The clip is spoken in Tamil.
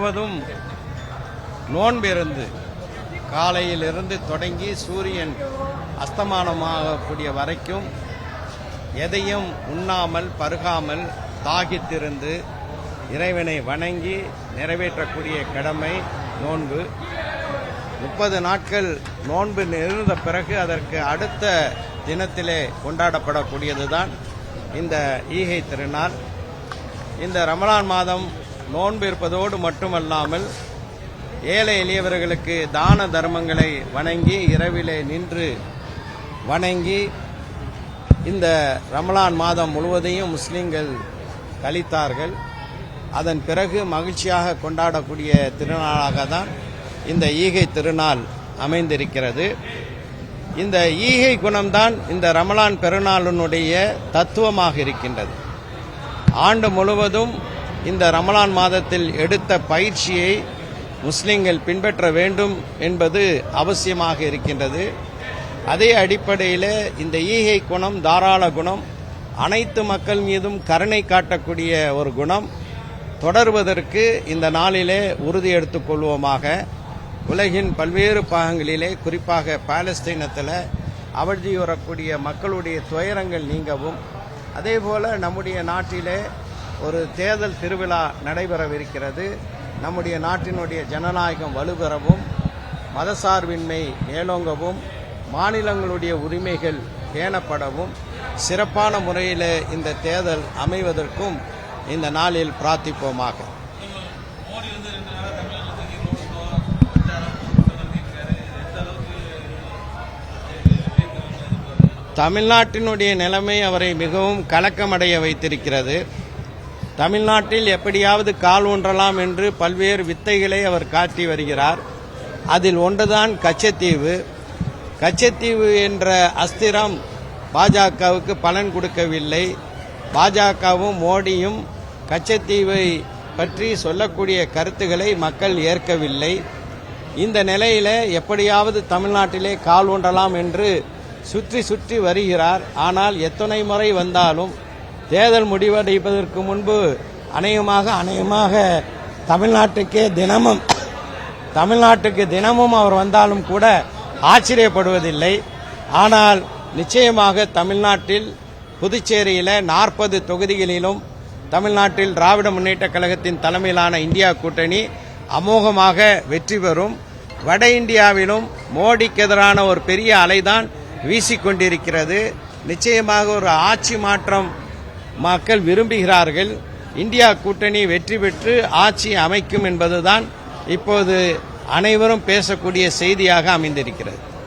முழுவதும் நோன்பிருந்து காலையிலிருந்து தொடங்கி சூரியன் அஸ்தமானமாகக்கூடிய வரைக்கும் எதையும் உண்ணாமல் பருகாமல் தாகித்திருந்து இறைவனை வணங்கி நிறைவேற்றக்கூடிய கடமை நோன்பு. 30 நாட்கள் நோன்பு இருந்த பிறகு அதற்கு அடுத்த தினத்திலே கொண்டாடப்படக்கூடியதுதான் இந்த ஈகை திருநாள். இந்த ரமலான் மாதம் நோன்பு இருப்பதோடு மட்டுமல்லாமல் ஏழை எளியவர்களுக்கு தான தர்மங்களை வணங்கி இரவிலே நின்று வணங்கி இந்த ரமலான் மாதம் முழுவதையும் முஸ்லிம்கள் கழித்தார்கள். அதன் பிறகு மகிழ்ச்சியாக கொண்டாடக்கூடிய திருநாளாக தான் இந்த ஈகை திருநாள் அமைந்திருக்கிறது. இந்த ஈகை குணம்தான் இந்த ரமலான் பெருநாளினுடைய தத்துவமாக இருக்கின்றது. ஆண்டு முழுவதும் இந்த ரமலான் மாதத்தில் எடுத்த பயிற்சியை முஸ்லிம்கள் பின்பற்ற வேண்டும் என்பது அவசியமாக இருக்கின்றது. அதே அடிப்படையில் இந்த ஈகை குணம் தாராள குணம், அனைத்து மக்கள் மீதும் கருணை காட்டக்கூடிய ஒரு குணம் தொடர்வதற்கு இந்த நாளிலே உறுதி எடுத்துக் கொள்வோமாக. உலகின் பல்வேறு பாகங்களிலே குறிப்பாக பாலஸ்தீனத்தில் அவதியுறக்கூடிய மக்களுடைய துயரங்கள் நீங்கவும், அதேபோல நம்முடைய நாட்டிலே ஒரு தேர்தல் திருவிழா நடைபெறவிருக்கிறது. நம்முடைய நாட்டினுடைய ஜனநாயகம் வலுப்பெறவும், மதசார்பின்மை மேலோங்கவும், மாநிலங்களுடைய உரிமைகள் பேணப்படவும் சிறப்பான முறையில் இந்த தேர்தல் அமைவதற்கும் இந்த நாளில் பிரார்த்திப்போமாக. தமிழ்நாட்டினுடைய நிலைமை அவரை மிகவும் கலக்கமடைய வைத்திருக்கிறது. தமிழ்நாட்டில் எப்படியாவது கால் ஊன்றலாம் என்று பல்வேறு வித்தைகளை அவர் காட்டி வருகிறார். அதில் ஒன்றுதான் கச்சத்தீவு. கச்சத்தீவு என்ற அஸ்திரம் பாஜகவுக்கு பலன் கொடுக்கவில்லை. பாஜகவும் மோடியும் கச்சத்தீவை பற்றி சொல்லக்கூடிய கருத்துக்களை மக்கள் ஏற்கவில்லை. இந்த நிலையில எப்படியாவது தமிழ்நாட்டிலே கால் ஊன்றலாம் என்று சுற்றி சுற்றி வருகிறார். ஆனால் எத்தனை முறை வந்தாலும் தேர்தல் முடிவடைப்பதற்கு முன்பு அநேகமாக தமிழ்நாட்டுக்கு தினமும் அவர் வந்தாலும் கூட ஆச்சரியப்படுவதில்லை. ஆனால் நிச்சயமாக தமிழ்நாட்டில் புதுச்சேரியில் 40 தொகுதிகளிலும் தமிழ்நாட்டில் திராவிட முன்னேற்ற கழகத்தின் தலைமையிலான இந்தியா கூட்டணி அமோகமாக வெற்றி பெறும். வட இந்தியாவிலும் மோடிக்கு எதிரான ஒரு பெரிய அலைதான் வீசிக்கொண்டிருக்கிறது. நிச்சயமாக ஒரு ஆட்சி மாற்றம் மக்கள் விரும்புகிறார்கள். இந்தியா கூட்டணி வெற்றி பெற்று ஆட்சி அமைக்கும் என்பதுதான் இப்போது அனைவரும் பேசக்கூடிய செய்தியாக அமைந்திருக்கிறது.